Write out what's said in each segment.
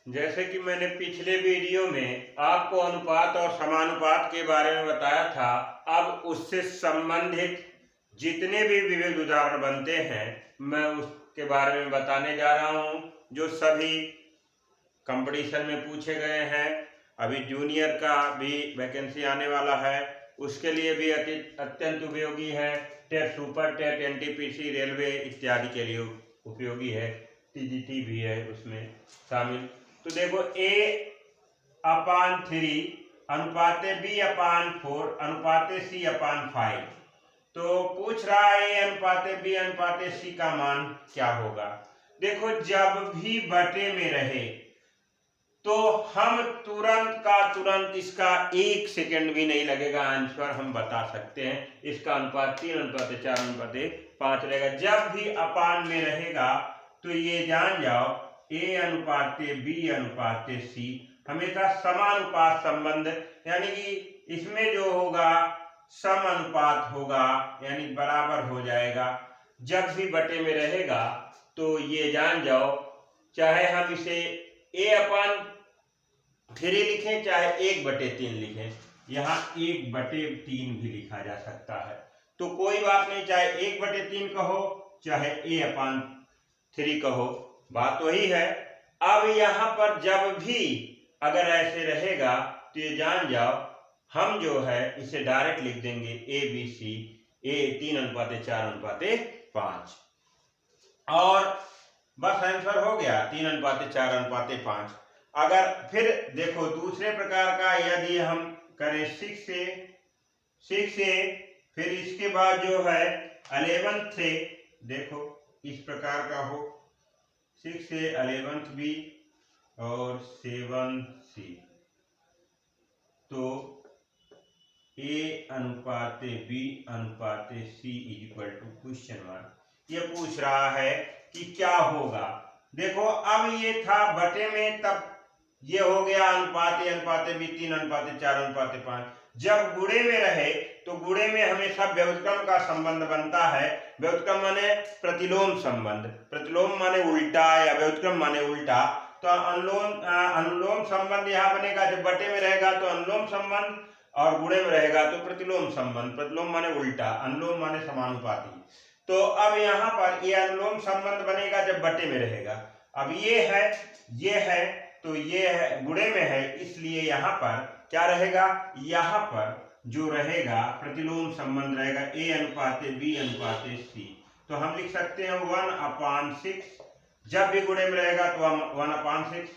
जैसे कि मैंने पिछले वीडियो में आपको अनुपात और समानुपात के बारे में बताया था, अब उससे संबंधित जितने भी विविध उदाहरण बनते हैं मैं उसके बारे में बताने जा रहा हूं, जो सभी कंपटीशन में पूछे गए हैं। अभी जूनियर का भी वैकेंसी आने वाला है, उसके लिए भी अत्यंत उपयोगी है। टेट, सुपर टेट, एनटीपीसी, रेलवे इत्यादि के लिए उपयोगी है। टीजीटी भी है उसमें शामिल। तो देखो A/3 अनुपाते B/4 अनुपाते C/5। तो पूछ रहा है A अनुपाते B अनुपाते C का मान क्या होगा। देखो, जब भी बटे में रहे तो हम तुरंत का तुरंत इसका 1 सेकंड भी नहीं लगेगा, आंसर हम बता सकते हैं। इसका अनुपात 3:4:5 रहेगा। जब भी अपान में रहेगा तो ये जान जाओ A अनुपाते B अनुपाते C हमेशा समानुपात संबंध, यानी कि इसमें जो होगा समानुपात होगा, यानी बराबर हो जाएगा। जब भी बटे में रहेगा तो ये जान जाओ, चाहे हम इसे A/3 लिखें चाहे 1/3 लिखें, यहाँ 1/3 भी लिखा जा सकता है। तो कोई बात नहीं, चाहे 1/3 कहो चाहे A/3 कहो, बात वही है। अब यहाँ पर जब भी अगर ऐसे रहेगा तो ये जान जाओ हम जो है इसे डायरेक्ट लिख देंगे ABC, A 3:4:5 और बस आंसर हो गया 3:4:5। अगर फिर देखो दूसरे प्रकार का, यदि हम करें 6 से फिर इसके बाद जो है 11 से, देखो इस प्रकार का हो 6 से 11 भी और 7C, तो A अनुपाते B अनुपाते C question mark. ये पूछ रहा है कि क्या होगा। देखो, अब ये था बटे में, तब ये हो गया अनुपात A अनुपाते B 3:4:5। जब गुणे में रहे तो गुणे में हमेशा व्युत्क्रम का संबंध बनता है। व्युत्क्रम माने प्रतिलोम संबंध, प्रतिलोम माने उल्टा या व्युत्क्रम माने उल्टा। तो अनुलोम संबंध यहाँ बनेगा। जब बटे में रहेगा तो अनुलोम संबंध और गुणे में रहेगा तो प्रतिलोम संबंध। प्रतिलोम माने उल्टा, अनुलोम माने समानुपाती। तो अब यहाँ पर ये अनुलोम संबंध बनेगा जब बटे में रहेगा। अब ये है तो ये है गुणे में है, इसलिए यहाँ पर क्या रहेगा, यहाँ पर जो रहेगा प्रतिलोम संबंध रहेगा A अनुपाते B अनुपाते C। तो हम लिख सकते हैं 1/6। जब भी गुणे में रहेगा तो हम 1/6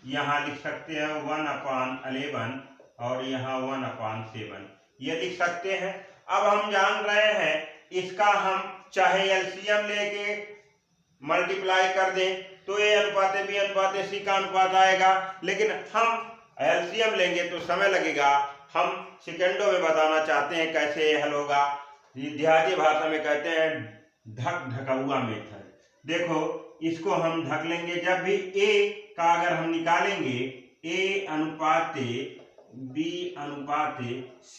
यहाँ लिख सकते हैं 1/11 और यहाँ 1/7 ये लिख सकते हैं। अब हम जान रहे हैं इसका हम चाहे एलसीएम लेके मल्टीप्लाई कर दें तो A अनुपाते B अनुपाते C का अनुपात आएगा, लेकिन हम एलसीएम लेंगे तो समय लगेगा। हम सेकंडों में बताना चाहते हैं कैसे हल होगा। विद्यार्थी भाषा में कहते हैं ढकौआ मेथड। देखो, इसको हम ढक लेंगे। जब भी A का अगर हम निकालेंगे A अनुपाते B अनुपाते C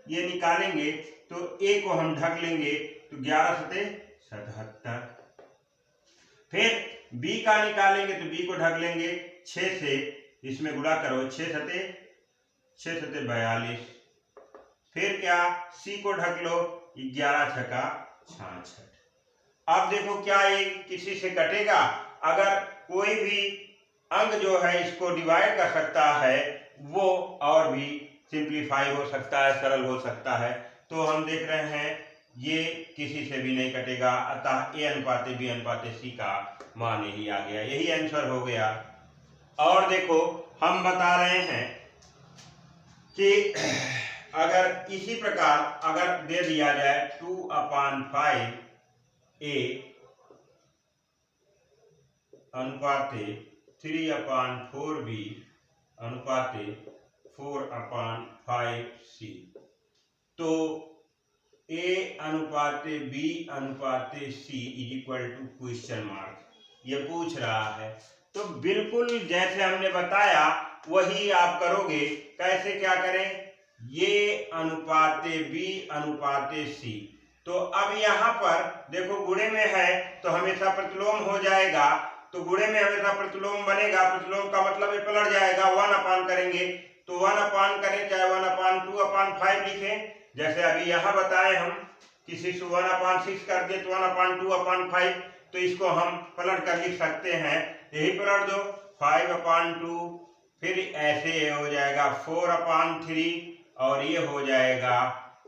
ये निकालेंगे तो A को हम ढक लेंगे तो 11×7=77। फिर B का निकालेंगे तो B को ढक लेंगे 6 से, इसमें गुणा करो 6×7=42। फिर क्या, C को ढक लो 11×6=66। अब देखो क्या ये किसी से कटेगा। अगर कोई भी अंक जो है इसको डिवाइड कर सकता है वो और भी सिंप्लीफाई हो सकता है, सरल हो सकता है। तो हम देख रहे हैं ये किसी से भी नहीं कटेगा, अतः A अनुपाते B अनुपाते C का मान यही आ गया, यही आंसर हो गया। और देखो हम बता रहे हैं कि अगर इसी प्रकार अगर दे दिया जाए 2/5 A अनुपाते 3/4 B अनुपाते 4/5 C, तो A अनुपाते B अनुपाते C question mark ये पूछ रहा है। तो बिल्कुल जैसे हमने बताया वही आप करोगे। कैसे क्या करें, ये अनुपाते B अनुपाते C। तो अब यहाँ पर देखो गुणे में है तो हमेशा प्रतिलोम हो जाएगा, तो गुणे में हमेशा प्रतिलोम बनेगा, प्रतिलोम का मतलब ये पलट जाएगा, 1 अपान करेंगे तो 1 अपान करें चाहे 1/2/5 लिखें, जैसे अभी यहाँ बताए हम किसी से 1/6 कर दे तो 1/2/5, तो इसको हम पलट कर लिख सकते हैं, यही पलट दो 5/2, फिर ऐसे हो जाएगा 4/3 और ये हो जाएगा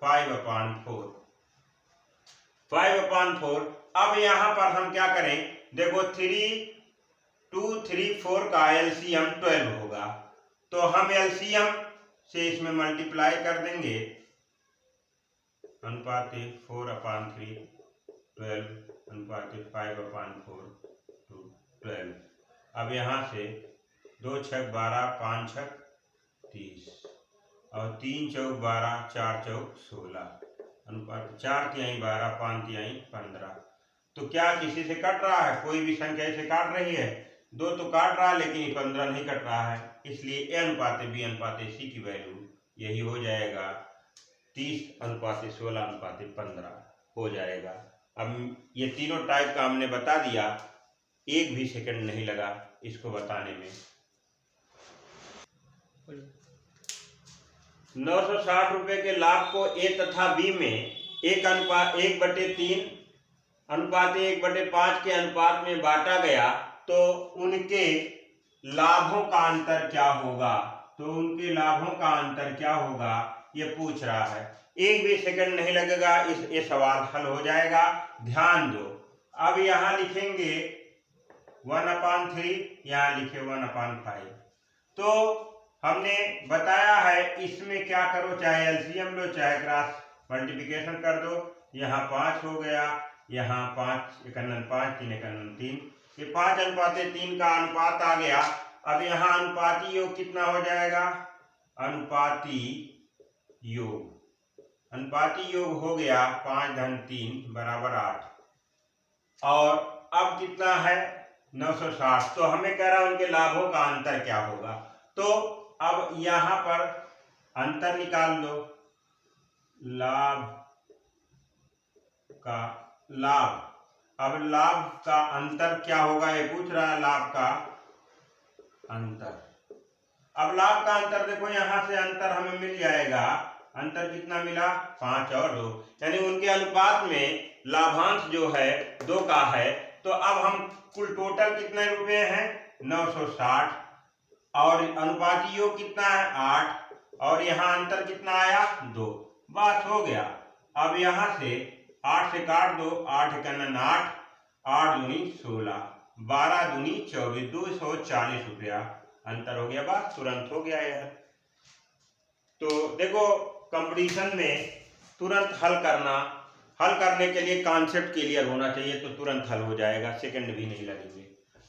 5/4। अब यहाँ पर हम क्या करें, देखो 3, 2, 3, 4 का एलसीएम 12 होगा, तो हम एलसीएम से इसमें मल्टीप्लाई कर देंगे, अनुपात 4/3 12 अनुपात 5/4 to 12। अब यहाँ से 2 छक 12, 5 छक 30 और 3 चौक 12, 4 चौक 16, अनुपात 4 तिहाई 12, 5 तिहाई 15। तो क्या किसी से कट रहा है, कोई भी संख्या इसे काट रही है, 2 तो काट रहा है लेकिन 15 नहीं कट रहा है, इसलिए ए अनुपात बी अनुपात सी की वैल्यू यही हो जाएगा 30:16:15 हो जाएगा। अब ये तीनों टाइप का हमने बता दिया, एक भी सेकंड नहीं लगा इसको बताने में। 960 रुपए के लाभ को ए तथा बी में 1/3 अनुपात 1/5 के अनुपात में बांटा गया, तो उनके लाभों का अंतर क्या होगा, तो उनके लाभों का अंतर क्या होगा ये पूछ रहा है। एक भी सेकंड नहीं लगेगा, ये सवाल हल हो जाएगा, ध्यान दो। अब यहाँ लिखेंगे 1/3, यहाँ लिखे 1/5। तो हमने बताया है इसमें क्या करो, चाहे एलसीएम लो चाहे क्रॉस मल्टीप्लिकेशन कर दो, यहाँ 5 हो गया, यहाँ 5 1 5 3 1 3, ये 5:3 का अनुपात आ गया। अब यहाँ अनुपाती योग कितना हो जाएगा, अनुपाती योग हो गया 5-3 = 8, और अब कितना है 960। तो हमें कह रहा है उनके लाभों का अंतर क्या होगा, तो अब यहाँ पर अंतर निकाल दो, अब लाभ का अंतर क्या होगा ये पूछ रहा है, लाभ का अंतर। अब लाभ का अंतर देखो, यहाँ से अंतर हमें मिल जाएगा, अंतर कितना मिला 5 और 2, यानी उनके अनुपात में लाभांश जो है 2 का है। तो अब हम कुल टोटल कितने रुपए हैं 960, और अनुपाती योग कितना है 8, और यहाँ अंतर कितना आया 2, बस हो गया। अब यहाँ से 8 से काट दो, 8 × 8, 8 दूनी 16, 12 दूनी 24, 240 रुपया अंतर हो गया, बस तुरंत हो गया यह। तो देखो कंपटीशन में तुरंत हल करने के लिए कॉन्सेप्ट क्लियर होना चाहिए, तो तुरंत हल हो जाएगा, सेकंड भी नहीं लगेंगे।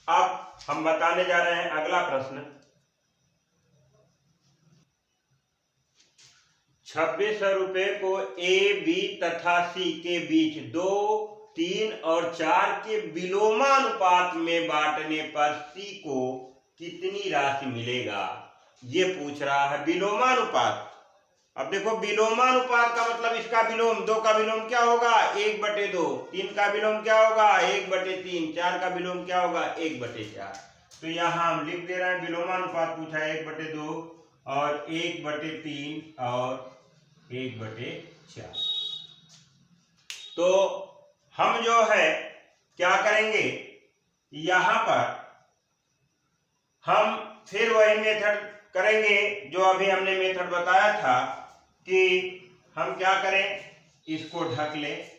अब हम बताने जा रहे हैं अगला प्रश्न। 2600 रुपए को ए, बी तथा सी के बीच 2, 3 और 4 के विलोमानुपात में बांटने पर सी को कितनी राशि मिलेगा, ये पूछ रहा है। विलोमानुपात, अब देखो विलोमानुपात का मतलब इसका विलोम, 2 का विलोम क्या होगा 1/2, 3 का विलोम क्या होगा 1/3, 4 का विलोम क्या होगा 1/4। तो यहाँ हम लिख दे रहे हैं विलोमानुपात पूछा है 1/2 और 1/3 और 1/4। तो हम जो है क्या करेंगे, यहाँ पर हम फिर वही मेथड करेंगे जो अभी हमने मेथड बताया था, कि हम क्या करें, इसको ढक लें,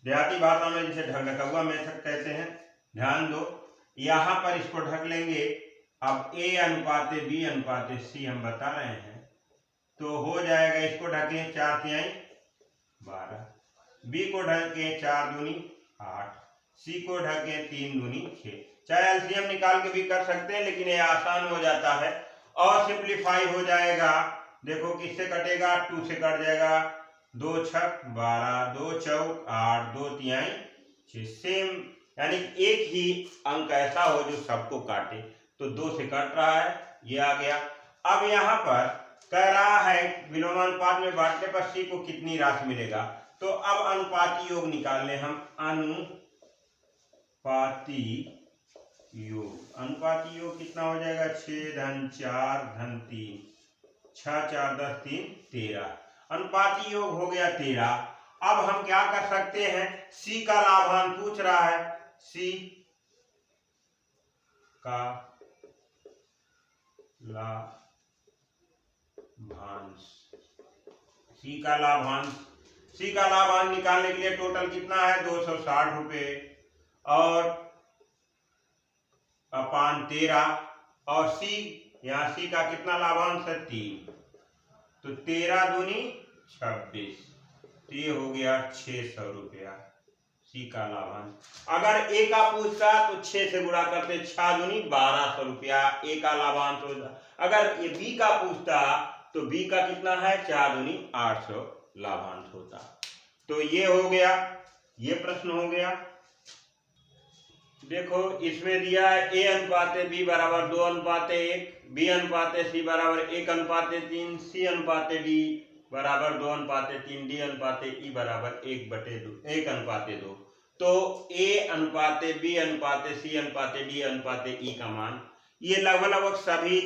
देहाती भाषा में जिसे ढका मेथड कहते हैं। ध्यान दो, यहाँ पर इसको ढक लेंगे। अब ए अनुपात बी अनुपात सी हम बता रहे हैं, तो हो जाएगा, इसको ढकें 4 तिहाई 12, बी को ढकें 4 दूनी 8, सी को ढकें 3 दूनी 6। चाहे एलसीएम निकाल के भी कर सकते हैं, लेकिन ये आसान हो जाता है और सिंप्लीफाई हो जाएगा। देखो किससे कटेगा, 2 से कट जाएगा, 2 छक 12, 2 चौक 8, 2 तिहाई 6, सेम, यानी एक ही अंक ऐसा हो जो सबको काटे, तो 2 से कट रहा है, ये आ गया। अब यहाँ पर कह रहा है विलोमानुपात में बांटने पर सी को कितनी राशि मिलेगा, तो अब अनुपाती योग निकाल लें हम। अनुपाती योग, अनुपाती योग कितना हो जाएगा 6 धन 4 धन 3, 6 4 10 3 13, अनुपाती योग हो गया 13। अब हम क्या कर सकते हैं, सी का लाभांश पूछ रहा है, सी का लाभांश, सी का लाभांश, सी का लाभांश निकालने के लिए टोटल कितना है 260 रुपये और अपान 13, और सी, यहाँ सी का कितना लाभांश है 3, तो 13 दूनी 26, तो ये हो गया 600 रुपया सी का लाभांश। अगर ए का पूछता तो 6 से गुणा करते, 6 दूनी 1200 रुपया ए का लाभांश होता। अगर ये बी का पूछता तो बी का कितना है 4 दूनी 800 लाभांश होता। तो ये हो गया, ये प्रश्न हो गया। देखो इसमें दिया है ए अनुपाते बी बराबर 2 अनुपाते 1, बी अनुपाते सी बराबर 1 अनुपाते 3, सी अनुपाते डी बराबर 2 अनुपाते 3, डी अनुपाते ई बराबर 1 अनुपाते 2। तो ए अनुपाते बी अनुपाते सी अनुपाते डी अनुपाते ई का मान, ये लगभग सभी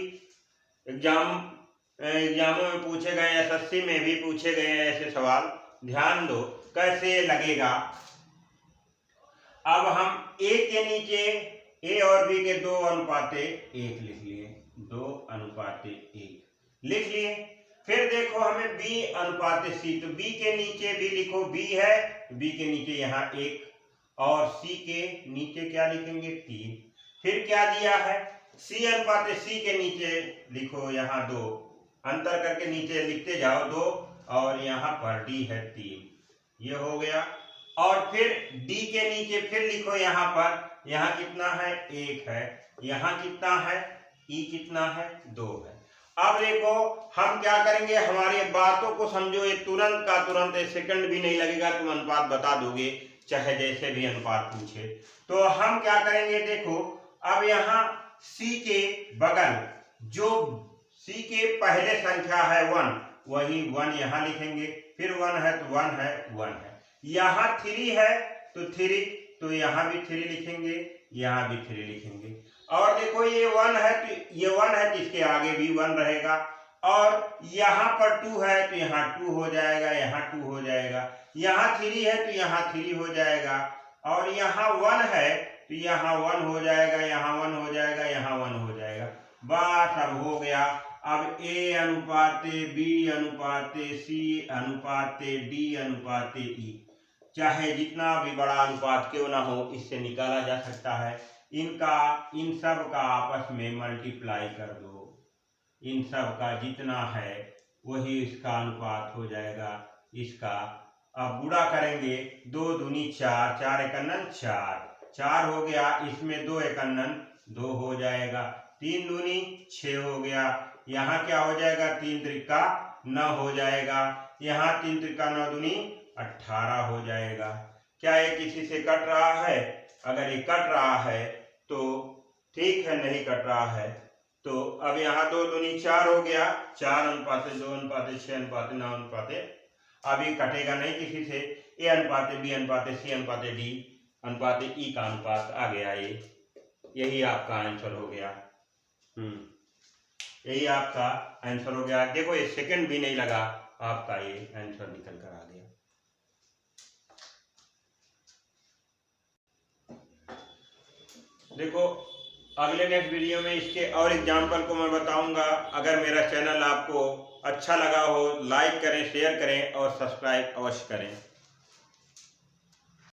एग्जामों में पूछे गए, एसएससी में भी पूछे गए हैं ऐसे सवाल। ध्यान दो कैसे लगेगा। अब हम ए के नीचे ए और बी के 2 अनुपाते 1 लिख लिए, 2 अनुपाते 1 लिख लिए। फिर देखो हमें बी अनुपाते सी, तो बी के नीचे भी लिखो, बी है बी के नीचे यहाँ 1 और सी के नीचे क्या लिखेंगे 3। फिर क्या दिया है, सी अनुपाते सी के नीचे लिखो यहाँ 2, अंतर करके नीचे लिखते जाओ 2, और यहाँ पर डी है 3, ये हो गया। और फिर डी के नीचे फिर लिखो यहाँ पर, यहाँ कितना है 1 है, यहाँ कितना है ई कितना है 2 है। अब देखो हम क्या करेंगे, हमारी बातों को समझो, ये तुरंत का तुरंत, एक सेकंड भी नहीं लगेगा, तुम अनुपात बता दोगे चाहे जैसे भी अनुपात पूछे। तो हम क्या करेंगे, देखो अब यहाँ सी के बगल जो सी के पहले संख्या है 1, वही 1 यहाँ लिखेंगे, फिर 1 है तो 1 है 1 है, यहाँ 3 है तो 3, तो यहाँ भी 3 लिखेंगे, यहाँ भी 3 लिखेंगे। और देखो ये 1 है तो ये 1 है तो इसके आगे भी 1 रहेगा, और यहाँ पर 2 है तो यहाँ 2 हो जाएगा, यहाँ 2 हो जाएगा, यहाँ 3 है तो यहाँ 3 हो जाएगा, और यहाँ 1 है तो यहाँ 1 हो जाएगा, यहाँ 1 हो जाएगा, यहाँ 1 हो जाएगा। बस अब हो गया। अब ए अनुपाते बी अनुपाते सी अनुपाते डी अनुपाते ई, चाहे जितना भी बड़ा अनुपात क्यों ना हो, इससे निकाला जा सकता है। इन सब का आपस में मल्टीप्लाई कर दो, इन सब का जितना है वही इसका अनुपात हो जाएगा इसका। अब गुणा करेंगे, 2 दूनी 4, 4 एकन्नन 4, 4 हो गया, इसमें 2 एकन्नन 2 हो जाएगा, 3 दूनी 6 हो गया, यहाँ क्या हो जाएगा 3 त्रिका 9 हो जाएगा, यहाँ 3 त्रिका 9 दूनी 18 हो जाएगा। क्या ये किसी से कट रहा है? अगर ये कट रहा है तो ठीक है, नहीं कट रहा है तो अब यहाँ 2 दूनी 4 हो गया, 4 अनुपाते 2 अनुपाते 6 अनुपाते 9 अनुपाते, अभी कटेगा नहीं किसी से। ए अनुपाते बी अनुपाते सी अनुपाते डी अनुपाते ई का अनुपात आ गया, ये यही आपका आंसर हो गया। यही आपका आंसर हो गया। देखो ये सेकंड भी नहीं लगा, आपका ये आंसर निकल कर आ गया। देखो अगले नेक्स्ट वीडियो में इसके और एग्जाम्पल को मैं बताऊंगा। अगर मेरा चैनल आपको अच्छा लगा हो, लाइक करें, शेयर करें और सब्सक्राइब अवश्य करें।